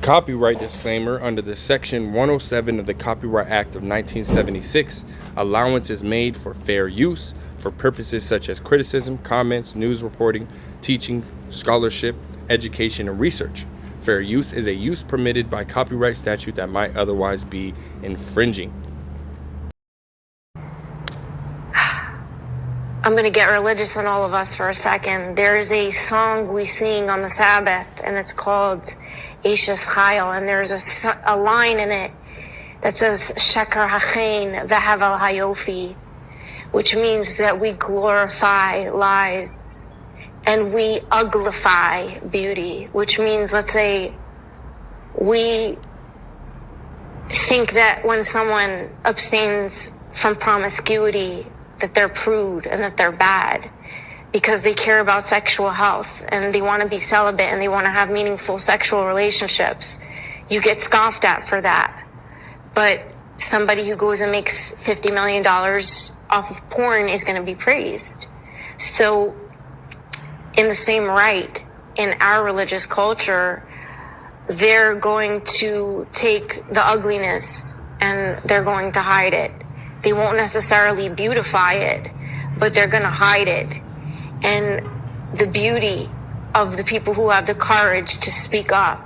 Copyright disclaimer: under the Section 107 of the Copyright Act of 1976, allowance is made for fair use for purposes such as criticism, comments, news reporting, teaching, scholarship, education, and research. Fair use is a use permitted by copyright statute that might otherwise be infringing. I'm going to get religious on all of us for a second. There's a song we sing on the Sabbath, and it's called Eishes Chayil, and there's a line in it that says Sheker Hachain V'Havel Hayofi, which means that we glorify lies and we uglify beauty, which means, let's say, we think that when someone abstains from promiscuity that they're prude and that they're bad because they care about sexual health and they want to be celibate and they want to have meaningful sexual relationships. You get scoffed at for that. But somebody who goes and makes $50 million off of porn is going to be praised. So in the same right, in our religious culture, they're going to take the ugliness and they're going to hide it. They won't necessarily beautify it, but they're going to hide it. And the beauty of the people who have the courage to speak up,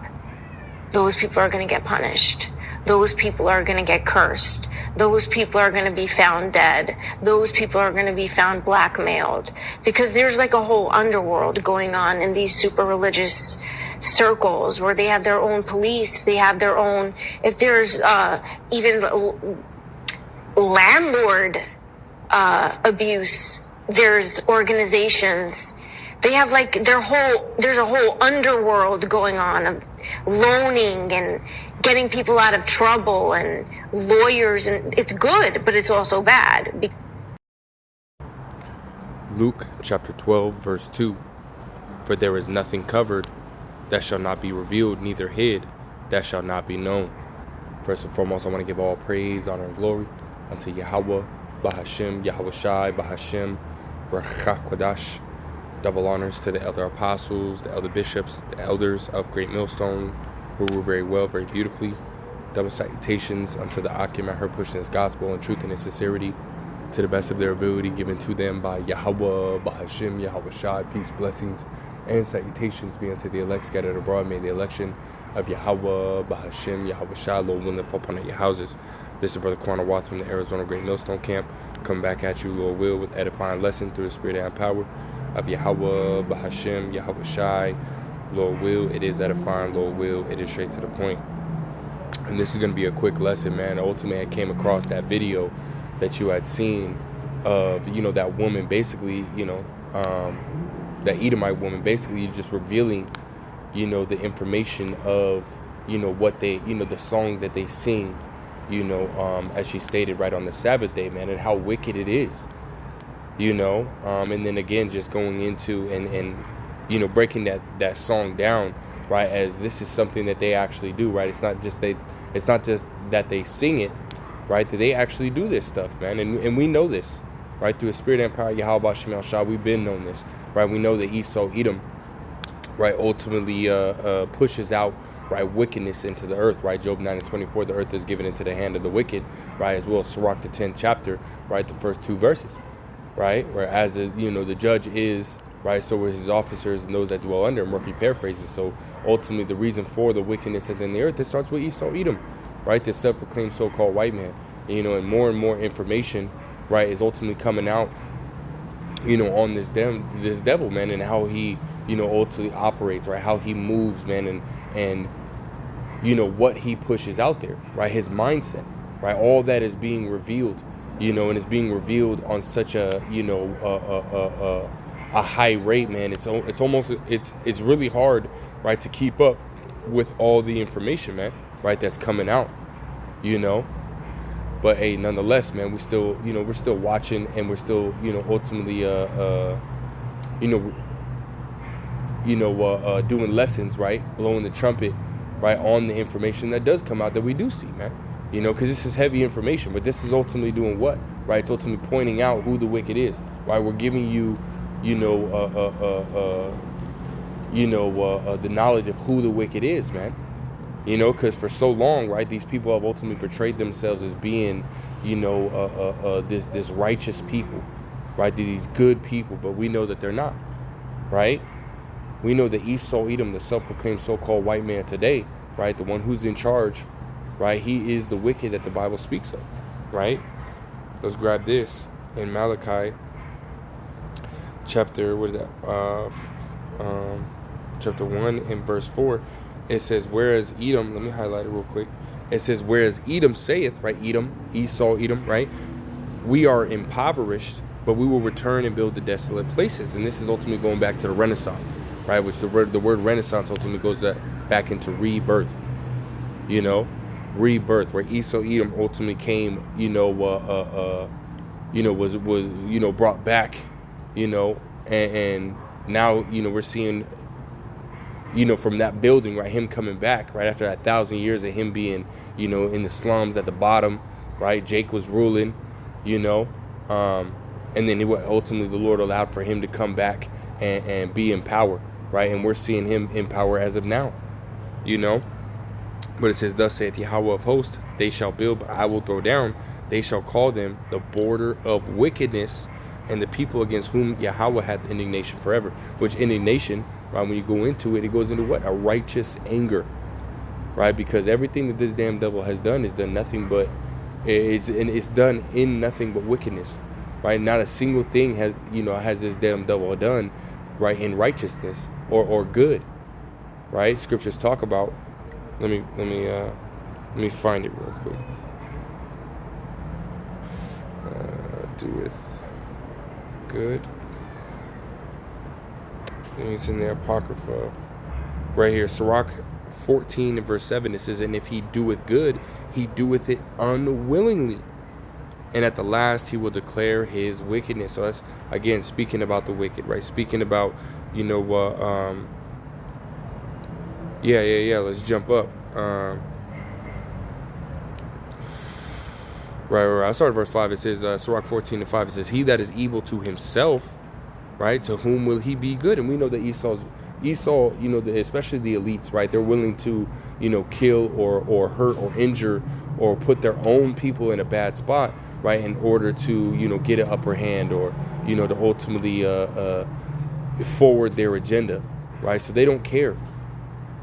those people are going to get punished. Those people are going to get cursed. Those people are going to be found dead. Those people are going to be found blackmailed. Because there's like a whole underworld going on in these super religious circles where they have their own police, they have their own, if there's even landlord abuse, there's organizations, they have like there's a whole underworld going on of loaning and getting people out of trouble and lawyers, and it's good, but it's also bad. Luke chapter 12 verse 2, for there is nothing covered that shall not be revealed, neither hid that shall not be known. First and foremost, I want to give all praise, honor, and glory unto Yahweh, Bahashem, Yahweh Shai, Bahashem, Ruach HaKodesh. Double honors to the elder apostles, the elder bishops, the elders of Great Millstone, who rule very well, very beautifully. Double salutations unto the Akim and her pushing his gospel in truth and in sincerity, to the best of their ability, given to them by Yahweh, Bahashem, Yahweh Shai. Peace, blessings, and salutations be unto the elect scattered abroad. May the election of Yahweh, Bahashem, Yahweh Shai, Lord willing, fall upon your houses. This is Brother Quanah Watts from the Arizona Great Millstone Camp, coming back at you, Lord will, with edifying lesson through the spirit and power of Yahweh, Bahashem, Yahweh Shai, Lord will. It is edifying, Lord will. It is straight to the point. And this is going to be a quick lesson, man. Ultimately, I came across that video that you had seen of, that woman basically, that Edomite woman basically just revealing, the information of, what they, the song that they sing, as she stated right on the Sabbath day, man, and how wicked it is, and then again, just going into and breaking that song down, right, as this is something that they actually do, right? It's not just that they sing it, right, that they actually do this stuff, man, and we know this, right, through the spirit and power of Yahweh Shem El Shah. We've been known this, right? We know that Esau, Edom, right, ultimately pushes out, right, wickedness into the earth, right? Job 9:24, the earth is given into the hand of the wicked, right, as well as Sirach, the 10th chapter, right, the first 2 verses, right, whereas the judge is, right, so are his officers and those that dwell under him. Murphy paraphrases. So ultimately the reason for the wickedness within the earth, it starts with Esau, Edom, right, this self-proclaimed so-called white man, and more information, right, is ultimately coming out, on this devil, man, and how he, ultimately operates, right, how he moves, man, and what he pushes out there, right, his mindset, right, all that is being revealed, and it's being revealed on such a, a high rate, man. It's almost, it's really hard, right, to keep up with all the information, man, right, that's coming out, but hey, nonetheless, man, we still, we're still watching, and we're still, ultimately, doing lessons, right, blowing the trumpet, right, on the information that does come out that we do see, man, because this is heavy information, but this is ultimately doing what, right? It's ultimately pointing out who the wicked is, right? We're giving you, the knowledge of who the wicked is, man, You know, because for so long, right, these people have ultimately portrayed themselves as being, you know, this righteous people, right? These good people, but we know that they're not, right? We know that Esau, Edom, the self-proclaimed so-called white man today, right, the one who's in charge, right, he is the wicked that the Bible speaks of, right? Let's grab this in Malachi chapter, what is that? Chapter 1 and verse 4. It says, whereas Edom, let me highlight it real quick. It says, whereas Edom saith, right, Edom, Esau, Edom, right, we are impoverished, but we will return and build the desolate places. And this is ultimately going back to the Renaissance, right, which the word Renaissance ultimately goes back into rebirth, you know, rebirth, where Esau, Edom ultimately came, you know, was you know, brought back, you know, and now, you know, we're seeing, you know, from that building, right, him coming back, right, after 1,000 years of him being, you know, in the slums at the bottom, right, Jake was ruling, you know, and then ultimately the Lord allowed for him to come back and be in power, right, and we're seeing him in power as of now, you know, but it says, thus saith Yahweh of hosts, they shall build, but I will throw down, they shall call them the border of wickedness, and the people against whom Yahweh hath indignation forever, which indignation, right, when you go into it, it goes into what? A righteous anger, right? Because everything that this damn devil has done is done nothing but, it's done in nothing but wickedness, right? Not a single thing has this damn devil done, right, in righteousness or good, right? Scriptures talk about, let me find it real quick. Doeth good. It's in the Apocrypha right here, Sirach 14 and verse 7. It says, and if he doeth good, he doeth it unwillingly, and at the last he will declare his wickedness. So that's again speaking about the wicked, right? Speaking about, you know, let's jump up. Right. I started verse 5. It says, Sirach 14 and 5. It says, he that is evil to himself, right, to whom will he be good? And we know that Esau, you know, especially the elites, right, they're willing to, you know, kill or hurt or injure or put their own people in a bad spot, right, in order to, you know, get an upper hand or, you know, to ultimately forward their agenda, right? So they don't care,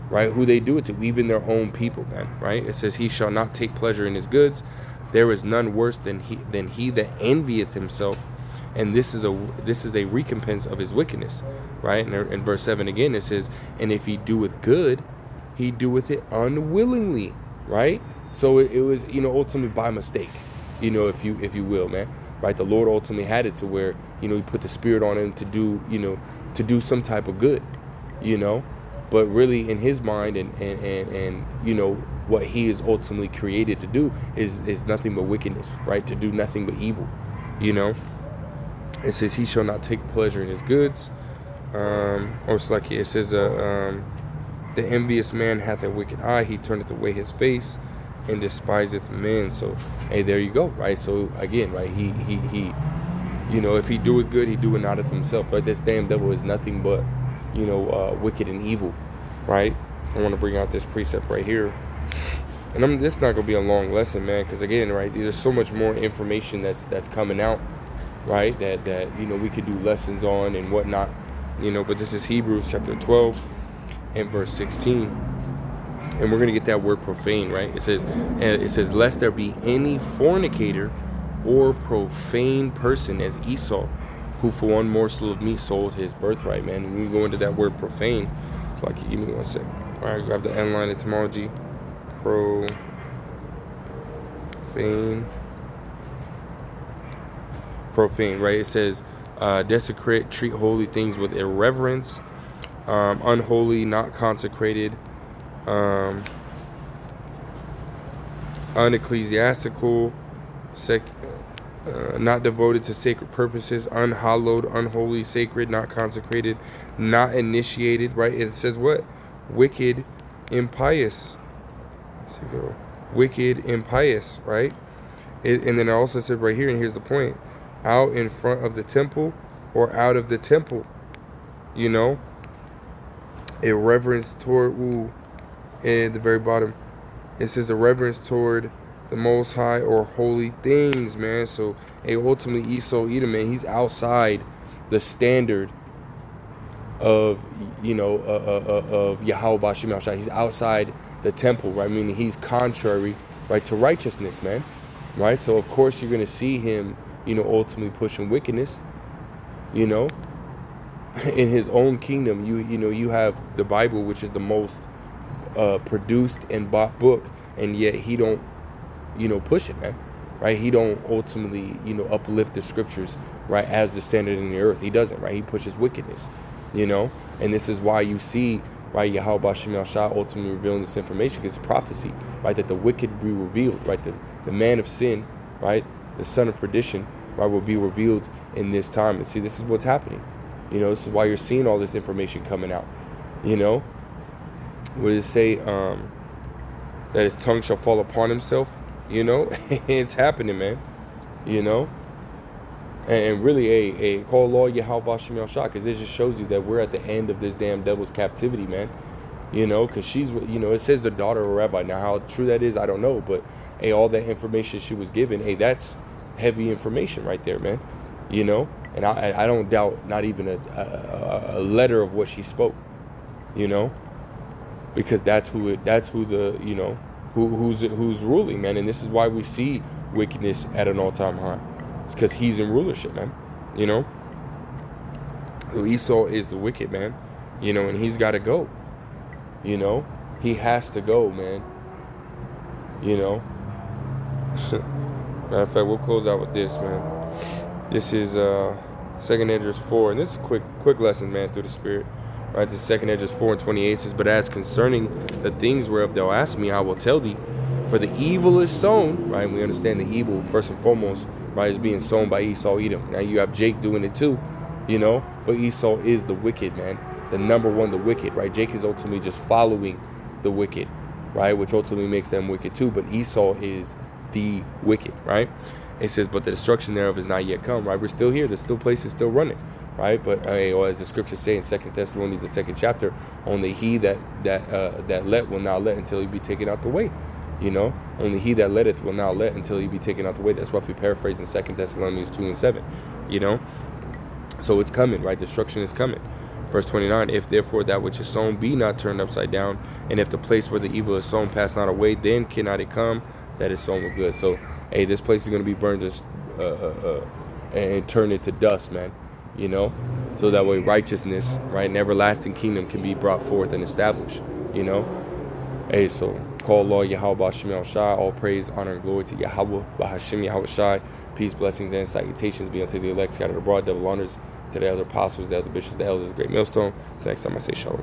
right, who they do it to, even their own people, man, right? It says, he shall not take pleasure in his goods. There is none worse than he that envieth himself, and this is a recompense of his wickedness, right? And in verse 7 again it says, and if he doeth good, he doeth it unwillingly, right? So it was, you know, ultimately by mistake, you know, if you will, man, right? The Lord ultimately had it to where, you know, he put the spirit on him to do, you know, to do some type of good, you know, but really in his mind and you know, what he is ultimately created to do is nothing but wickedness, right? To do nothing but evil, you know. It says he shall not take pleasure in his goods, or it's like it says the envious man hath a wicked eye, he turneth away his face and despiseth men. So hey, there you go, right? So again, right, he you know, if he doeth good, he doeth not of himself, right? This damn devil is nothing but, you know, wicked and evil, right? I want to bring out this precept right here, and this is not gonna be a long lesson, man, because again, right, there's so much more information that's coming out, right, that you know, we could do lessons on and whatnot, you know. But this is Hebrews chapter 12 and verse 16, and we're gonna get that word profane, right? It says lest there be any fornicator or profane person as Esau, who for one morsel of meat sold his birthright, man. When we go into that word profane, it's like, give me one sec. All right, grab the N-line etymology. Profane, right? It says desecrate, treat holy things with irreverence, unholy, not consecrated, unecclesiastical, not devoted to sacred purposes, unhallowed, unholy, sacred, not consecrated, not initiated, right? It says what? Wicked, impious. Wicked, impious, right? And then it also said right here, and here's the point, out in front of the temple or out of the temple, you know? Irreverence toward, at the very bottom, it says a reverence toward the Most High or holy things, man. So, ultimately, Esau Edom, man, he's outside the standard of, of Yahweh Bashim Al Shai. He's outside the temple, right? Meaning he's contrary, right, to righteousness, man, right? So, of course, you're going to see him, ultimately pushing wickedness, in his own kingdom. You have the Bible, which is the most produced and bought book, and yet he don't push it, man, right? He don't ultimately uplift the scriptures, right, as the standard in the earth. He doesn't, right? He pushes wickedness, and this is why you see, right, Yahweh Bashim Al Shah ultimately revealing this information, because it's prophecy, right, that the wicked be revealed, right, the man of sin, right, the son of perdition, right, will be revealed in this time. And see, this is what's happening. This is why you're seeing all this information coming out. What does it say? That his tongue shall fall upon himself. It's happening, man. And really, call law Yahweh Bashim Al Shah, because it just shows you that we're at the end of this damn devil's captivity, man. Because she's, it says the daughter of a rabbi. Now, how true that is, I don't know. But, all that information she was given, that's heavy information right there, man. And I don't doubt not even a letter of what she spoke, because that's who's ruling, man. And this is why we see wickedness at an all-time high. It's because he's in rulership, man. So Esau is the wicked, man. And he's got to go. He has to go, man. Matter of fact, we'll close out with this, man. This is 2nd Esdras 4, and this is a quick lesson, man, through the Spirit. Right, the 2nd Esdras 4:28 says, "But as concerning the things whereof thou ask me, I will tell thee. For the evil is sown," right? And we understand the evil, first and foremost, right, is being sown by Esau Edom. Now you have Jake doing it too, but Esau is the wicked, man. The number one, the wicked, right? Jake is ultimately just following the wicked, right? Which ultimately makes them wicked too. But Esau is the wicked, right? It says, "But the destruction thereof is not yet come," right? We're still here. There's still places still running. Right, but as the scriptures say in 2 Thessalonians, the 2nd chapter, only he that let will not let until he be taken out the way. Only he that letteth will not let until he be taken out the way. That's what we paraphrase in 2 Thessalonians 2:7. So it's coming, right? Destruction is coming. Verse 29: "If therefore that which is sown be not turned upside down, and if the place where the evil is sown pass not away, then cannot it come that is sown with good." So, this place is going to be burned and turned into dust, man. So that way righteousness, right, an everlasting kingdom can be brought forth and established, so call law Yahweh Bashim Al Shai, all praise, honor, and glory to Yahweh Bahashim Yahweh Shai, peace, blessings, and salutations be unto the elect scattered abroad, double honors to the other apostles, the other bishops, the elders, the great millstone. Next time I say shalom.